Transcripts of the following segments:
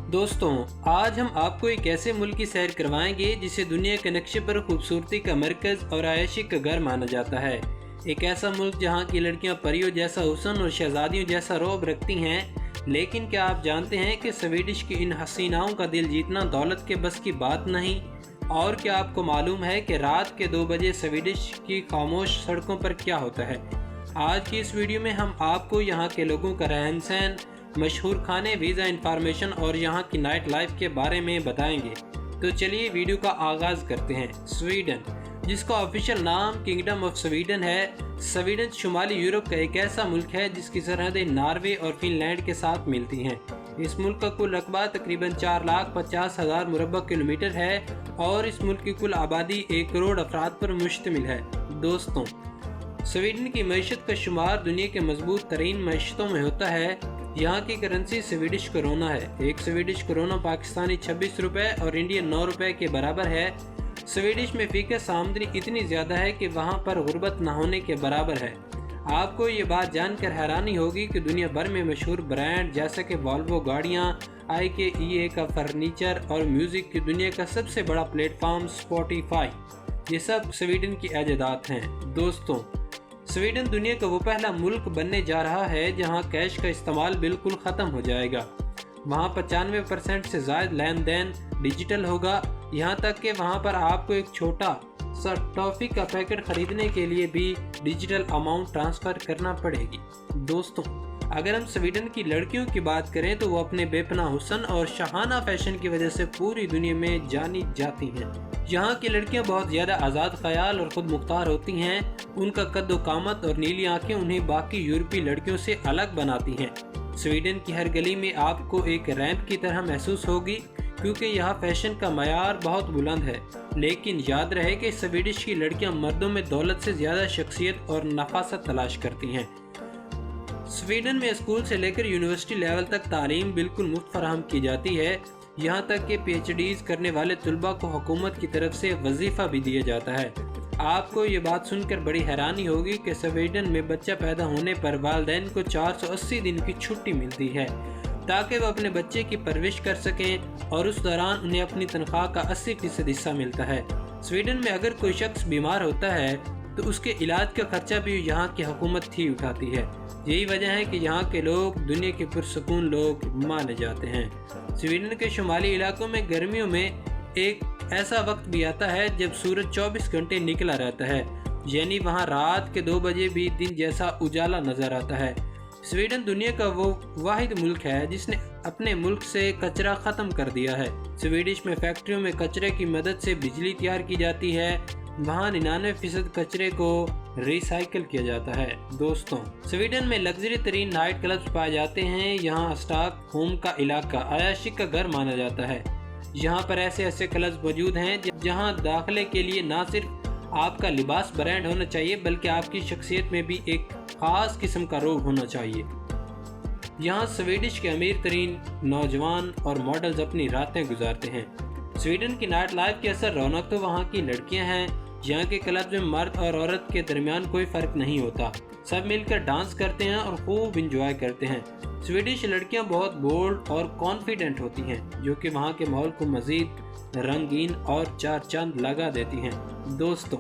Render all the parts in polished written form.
दोस्तों, आज हम आपको एक ऐसे मुल्क की सैर करवाएंगे जिसे दुनिया के नक्शे पर खूबसूरती का मरकज़ और आयशी का घर माना जाता है। एक ऐसा मुल्क जहां की लड़कियां परियों जैसा हुस्न और शहजादियों जैसा रौब रखती हैं। लेकिन क्या आप जानते हैं कि स्वीडिश की इन हसीनाओं का दिल जीतना दौलत के बस की बात नहीं। और क्या आपको मालूम है कि रात के 2 बजे स्वीडिश की खामोश सड़कों पर क्या होता है। आज की इस वीडियो में हम आपको यहाँ के लोगों का रहन सहन, मशहूर खाने, वीज़ा इन्फॉर्मेशन और यहाँ की नाइट लाइफ के बारे में बताएंगे। तो चलिए वीडियो का आगाज़ करते हैं। स्वीडन, जिसका ऑफिशियल नाम किंगडम ऑफ स्वीडन है। स्वीडन शुमाली यूरोप का एक ऐसा मुल्क है जिसकी सरहदें नॉर्वे और फिनलैंड के साथ मिलती हैं। इस मुल्क का कुल रकबा तकरीबन 4,50,000 मुरब्बा किलोमीटर है और इस मुल्क की कुल आबादी 1 करोड़ अफराद पर मुश्तमिल है। दोस्तों, स्वीडन की मईशत का शुमार दुनिया के मजबूत तरीन मईशतों में होता है। यहाँ की करेंसी स्वीडिश करोना है। एक स्वीडिश करोना पाकिस्तानी 26 रुपये और इंडियन 9 रुपये के बराबर है। स्वीडिश में फीकस आमदनी इतनी ज़्यादा है कि वहाँ पर गुर्बत न होने के बराबर है। आपको ये बात जानकर हैरानी होगी कि दुनिया भर में मशहूर ब्रांड जैसे कि वॉल्वो गाड़ियाँ, IKEA का फर्नीचर और म्यूज़िक की दुनिया का सबसे बड़ा प्लेटफॉर्म स्पॉटिफाई, ये सब स्वीडन की ऐजादात हैं। दोस्तों, स्वीडन दुनिया का वो पहला मुल्क बनने जा रहा है जहां कैश का इस्तेमाल बिल्कुल ख़त्म हो जाएगा। वहां 95% से ज़्यादा लेन देन डिजिटल होगा। यहां तक कि वहां पर आपको एक छोटा सा टॉफ़ी का पैकेट खरीदने के लिए भी डिजिटल अमाउंट ट्रांसफ़र करना पड़ेगी। दोस्तों, अगर हम स्वीडन की लड़कियों की बात करें तो वो अपने बेपनाह हुस्न और शाहाना फैशन की वजह से पूरी दुनिया में जानी जाती हैं। यहाँ की लड़कियाँ बहुत ज़्यादा आज़ाद ख्याल और ख़ुद मुख्तार होती हैं। उनका कद्दो कामत और नीली आंखें उन्हें बाकी यूरोपीय लड़कियों से अलग बनाती हैं। स्वीडन की हर गली में आपको एक रैंप की तरह महसूस होगी क्योंकि यहाँ फैशन का मयार बहुत बुलंद है। लेकिन याद रहे कि स्वीडिश की लड़कियाँ मर्दों में दौलत से ज़्यादा शख्सियत और नफासत तलाश करती हैं। स्वीडन में स्कूल से लेकर यूनिवर्सिटी लेवल तक तालीम बिल्कुल मुफ्त फराहम की जाती है। यहाँ तक कि PhDs करने वाले तलबा को हुकूमत की तरफ से वजीफ़ा भी दिया जाता है। आपको ये बात सुनकर बड़ी हैरानी होगी कि स्वीडन में बच्चा पैदा होने पर वालिदैन को 480 दिन की छुट्टी मिलती है ताकि वह अपने बच्चे की परवरिश कर सकें और उस दौरान उन्हें अपनी तनख्वाह का 80% हिस्सा मिलता है। स्वीडन में अगर कोई शख्स बीमार होता है तो उसके इलाज का खर्चा भी यहाँ की हुकूमत ही उठाती है। यही वजह है कि यहाँ के लोग दुनिया के पुरसकून लोग माने जाते हैं। स्वीडन के शुमाली इलाकों में गर्मियों में एक ऐसा वक्त भी आता है जब सूरज 24 घंटे निकला रहता है, यानी वहाँ रात के 2 बजे भी दिन जैसा उजाला नजर आता है। स्वीडन दुनिया का वो वाहिद मुल्क है जिसने अपने मुल्क से कचरा ख़त्म कर दिया है। स्वीडिश में फैक्ट्रियों में कचरे की मदद से बिजली तैयार की जाती है। वहाँ 99% कचरे को रिसाइकिल किया जाता है। दोस्तों, स्वीडन में लग्जरी तरीन नाइट क्लब्स पाए जाते हैं। यहाँ स्टॉक होम का इलाका आयाशी का घर माना जाता है। यहाँ पर ऐसे क्लब्स मौजूद हैं जहाँ दाखिले के लिए ना सिर्फ आपका लिबास ब्रांड होना चाहिए बल्कि आपकी शख्सियत में भी एक ख़ास किस्म का रोब होना चाहिए। यहाँ स्वीडिश के अमीर तरीन नौजवान और मॉडल्स अपनी रातें गुजारते हैं। स्वीडन की नाइट लाइफ की असर रौनक तो वहाँ की लड़कियाँ हैं। यहाँ के क्लब में मर्द और औरत के दरमियान कोई फ़र्क नहीं होता। सब मिलकर डांस करते हैं और खूब इंजॉय करते हैं। स्वीडिश लड़कियाँ बहुत बोल्ड और कॉन्फिडेंट होती हैं जो कि वहाँ के माहौल को मज़ीद रंगीन और चार चांद लगा देती हैं। दोस्तों,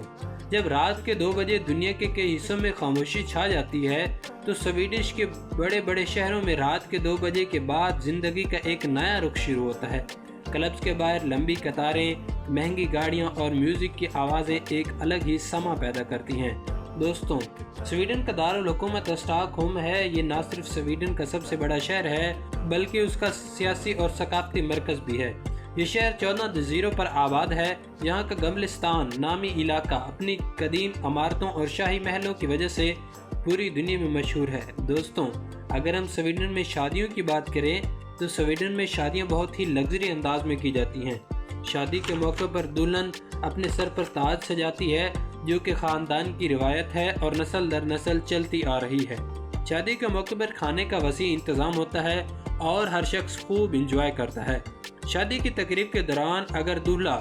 जब रात के 2 बजे दुनिया के कई हिस्सों में खामोशी छा जाती है तो स्वीडिश के बड़े बड़े शहरों में रात के 2 बजे के बाद ज़िंदगी का एक नया रुख शुरू होता है। क्लब्स के बाहर लंबी कतारें, महंगी गाड़ियां और म्यूज़िक की आवाज़ें एक अलग ही समा पैदा करती हैं। दोस्तों, स्वीडन का दारुल हुकूमत स्टॉकहोम है। ये ना सिर्फ स्वीडन का सबसे बड़ा शहर है बल्कि उसका सियासी और सकाफती मरकज़ भी है। ये शहर 14 जज़ीरों पर आबाद है। यहाँ का गमलिस्तान नामी इलाका अपनी कदीम इमारतों और शाही महलों की वजह से पूरी दुनिया में मशहूर है। दोस्तों, अगर हम स्वीडन में शादियों की बात करें तो स्वीडन में शादियां बहुत ही लग्जरी अंदाज में की जाती हैं। शादी के मौके पर दुल्हन अपने सर पर ताज सजाती है जो कि ख़ानदान की रिवायत है और नस्ल दर नस्ल चलती आ रही है। शादी के मौके पर खाने का वसी इंतज़ाम होता है और हर शख्स खूब इंजॉय करता है। शादी की तकरीब के दौरान अगर दूल्हा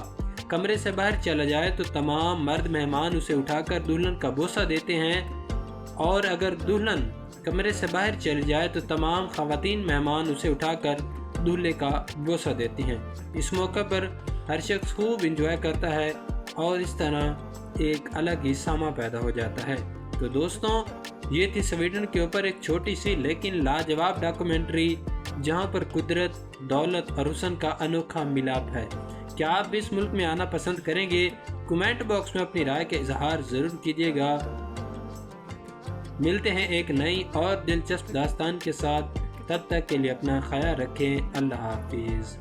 कमरे से बाहर चला जाए तो तमाम मर्द मेहमान उसे उठाकर दुल्हन का बोसा देते हैं और अगर दुल्हन कमरे से बाहर चली जाए तो तमाम ख़वातीन मेहमान उसे उठाकर دولہے کا بوسہ دیتی ہیں۔ اس موقع پر ہر شخص خوب انجوائے کرتا ہے اور اس طرح ایک الگ ہی ساما پیدا ہو جاتا ہے۔ تو دوستوں، یہ تھی سویڈن کے اوپر ایک چھوٹی سی لیکن لاجواب ڈاکومنٹری، جہاں پر قدرت، دولت اور حسن کا انوکھا ملاپ ہے۔ کیا آپ بھی اس ملک میں آنا پسند کریں گے؟ کمنٹ باکس میں اپنی رائے کا اظہار ضرور کیجیے گا۔ ملتے ہیں ایک نئی اور دلچسپ داستان کے ساتھ، تب تک کے لیے اپنا خیال رکھیں۔ اللہ حافظ۔